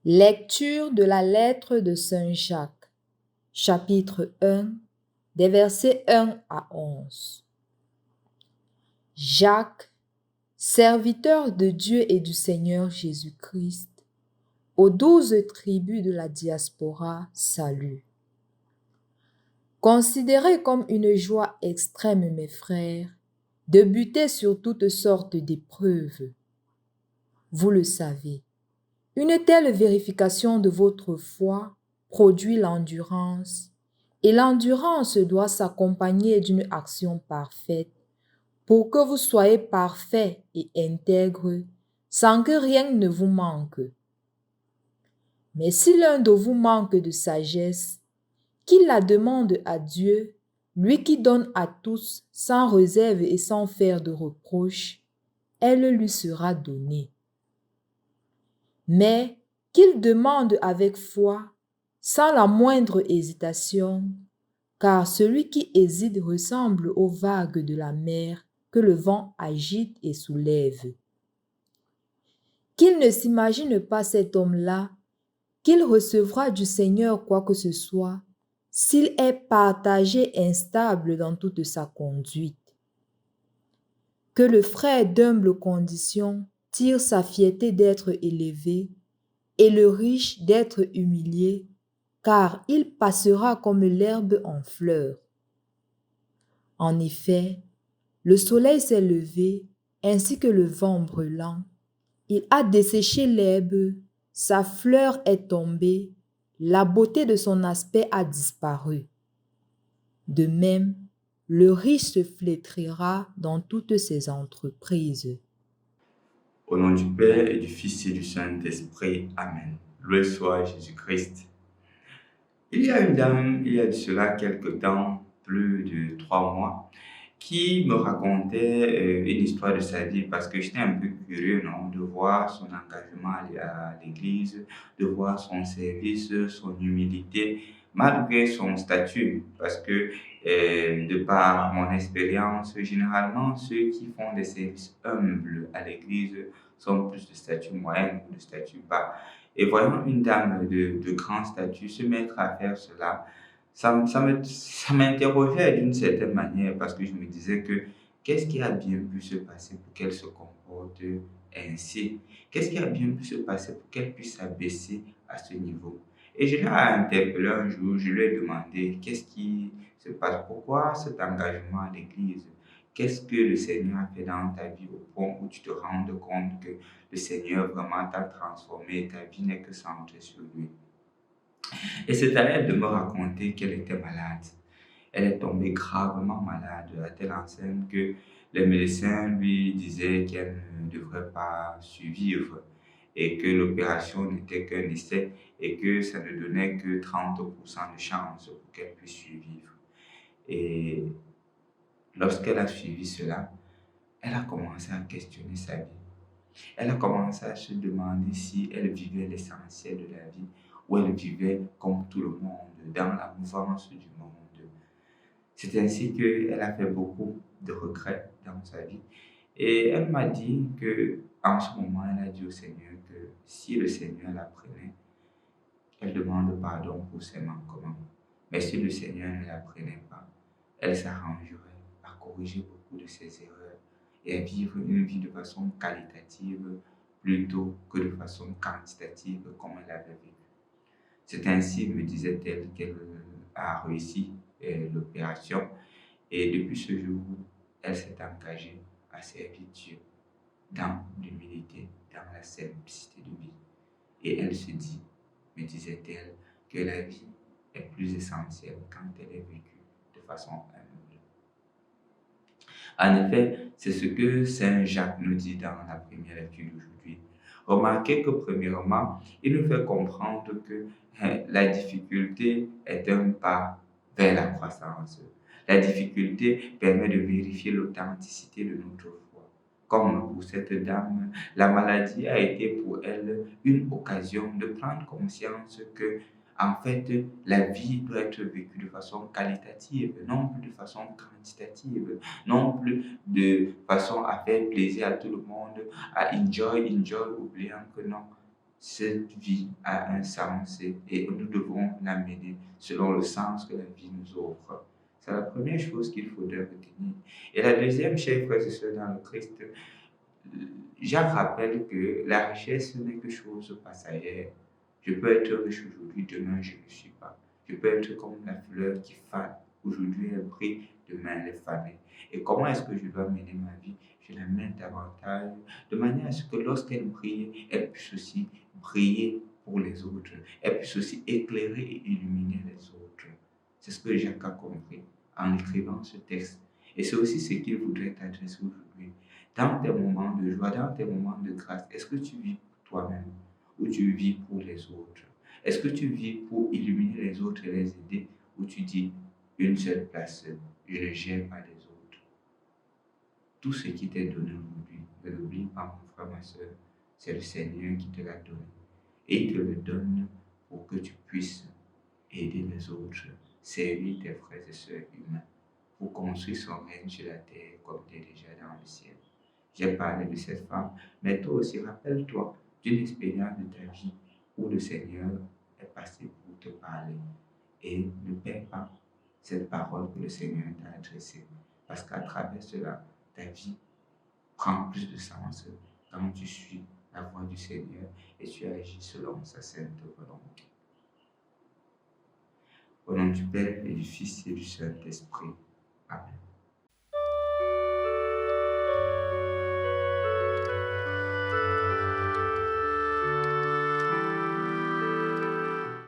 Lecture de la lettre de Saint Jacques, chapitre 1, des versets 1 à 11. Jacques, serviteur de Dieu et du Seigneur Jésus-Christ, aux 12 tribus de la diaspora, salut. Considérez comme une joie extrême, mes frères, de buter sur toutes sortes d'épreuves. Vous le savez, une telle vérification de votre foi produit l'endurance, et l'endurance doit s'accompagner d'une action parfaite pour que vous soyez parfaits et intègres sans que rien ne vous manque. Mais si l'un de vous manque de sagesse, qu'il la demande à Dieu, lui qui donne à tous sans réserve et sans faire de reproche, elle lui sera donnée. Mais qu'il demande avec foi, sans la moindre hésitation, car celui qui hésite ressemble aux vagues de la mer que le vent agite et soulève. Qu'il ne s'imagine pas cet homme-là, qu'il recevra du Seigneur quoi que ce soit, s'il est partagé instable dans toute sa conduite. Que le frère d'humble condition tire sa fierté d'être élevé et le riche d'être humilié, car il passera comme l'herbe en fleur. En effet, le soleil s'est levé, ainsi que le vent brûlant. Il a desséché l'herbe, sa fleur est tombée, la beauté de son aspect a disparu. De même, le riche se flétrira dans toutes ses entreprises. Au nom du Père et du Fils et du Saint-Esprit. Amen. Loué soit Jésus-Christ. Il y a une dame, il y a de cela quelque temps, plus de 3 mois, qui me racontait une histoire de sa vie parce que j'étais un peu curieux, non, de voir son engagement à l'église, de voir son service, son humilité, malgré son statut. Parce que, de par mon expérience, généralement, ceux qui font des services humbles à l'église sont plus de statut moyen ou de statut bas. Et voyant une dame de grand statut se mettre à faire cela, ça m'interrogeait d'une certaine manière parce que je me disais que qu'est-ce qui a bien pu se passer pour qu'elle se comporte ainsi? Qu'est-ce qui a bien pu se passer pour qu'elle puisse s'abaisser à ce niveau? Et je l'ai interpellé un jour, je lui ai demandé qu'est-ce qui se passe, pourquoi cet engagement à l'église? Qu'est-ce que le Seigneur a fait dans ta vie au point où tu te rends compte que le Seigneur vraiment t'a transformé et ta vie n'est que centrée sur lui? Et c'est à elle de me raconter qu'elle était malade. Elle est tombée gravement malade, à telle enseigne que les médecins lui disaient qu'elle ne devrait pas survivre et que l'opération n'était qu'un essai et que ça ne donnait que 30% de chance pour qu'elle puisse survivre. Et lorsqu'elle a suivi cela, elle a commencé à questionner sa vie. Elle a commencé à se demander si elle vivait l'essentiel de la vie ou elle vivait comme tout le monde, dans la mouvance du monde. C'est ainsi qu'elle a fait beaucoup de regrets dans sa vie. Et elle m'a dit qu'en ce moment, elle a dit au Seigneur que si le Seigneur la prenait, elle demande pardon pour ses manquements. Mais si le Seigneur ne la prenait pas, elle s'arrangerait à corriger beaucoup de ses erreurs et à vivre une vie de façon qualitative plutôt que de façon quantitative comme elle avait vécu. C'est ainsi, me disait-elle, qu'elle a réussi l'opération et depuis ce jour, elle s'est engagée à servir Dieu dans l'humilité, dans la simplicité de vie. Et elle se dit, me disait-elle, que la vie est plus essentielle quand elle est vécue de façon humble. En effet, c'est ce que Saint Jacques nous dit dans la première lecture d'aujourd'hui. Remarquez que premièrement, il nous fait comprendre que la difficulté est un pas vers la croissance. La difficulté permet de vérifier l'authenticité de notre foi. Comme pour cette dame, la maladie a été pour elle une occasion de prendre conscience que en fait, la vie doit être vécue de façon qualitative, non plus de façon quantitative, non plus de façon à faire plaisir à tout le monde, à enjoy, oubliant que non, cette vie a un sens et nous devons la mener selon le sens que la vie nous offre. C'est la première chose qu'il faudrait retenir. Et la deuxième, chers frères et sœurs dans le Christ, Jacques rappelle que la richesse n'est que chose passagère. Je peux être riche aujourd'hui, demain je ne le suis pas. Je peux être comme la fleur qui fane. Aujourd'hui elle brille, demain elle est fanée. Et comment est-ce que je dois mener ma vie? Je la mène davantage, de manière à ce que lorsqu'elle brille, elle puisse aussi briller pour les autres. Elle puisse aussi éclairer et illuminer les autres. C'est ce que Jacques a compris en écrivant ce texte. Et c'est aussi ce qu'il voudrait t'adresser aujourd'hui. Dans tes moments de joie, dans tes moments de grâce, est-ce que tu vis pour toi-même ou tu vis pour les autres? Est-ce que tu vis pour illuminer les autres et les aider ou tu dis une seule place, je ne gère pas les autres? Tout ce qui t'est donné aujourd'hui, ne l'oublie pas mon frère, ma soeur, c'est le Seigneur qui te l'a donné. Et il te le donne pour que tu puisses aider les autres, servir tes frères et sœurs humains, pour construire son règne sur la terre comme tu es déjà dans le ciel. J'ai parlé de cette femme, mais toi aussi, rappelle-toi d'une expérience de ta vie où le Seigneur est passé pour te parler. Et ne perds pas cette parole que le Seigneur t'a adressée, parce qu'à travers cela, ta vie prend plus de sens quand tu suis la voix du Seigneur et tu agis selon sa sainte volonté. Au nom du Père et du Fils et du Saint-Esprit. Amen.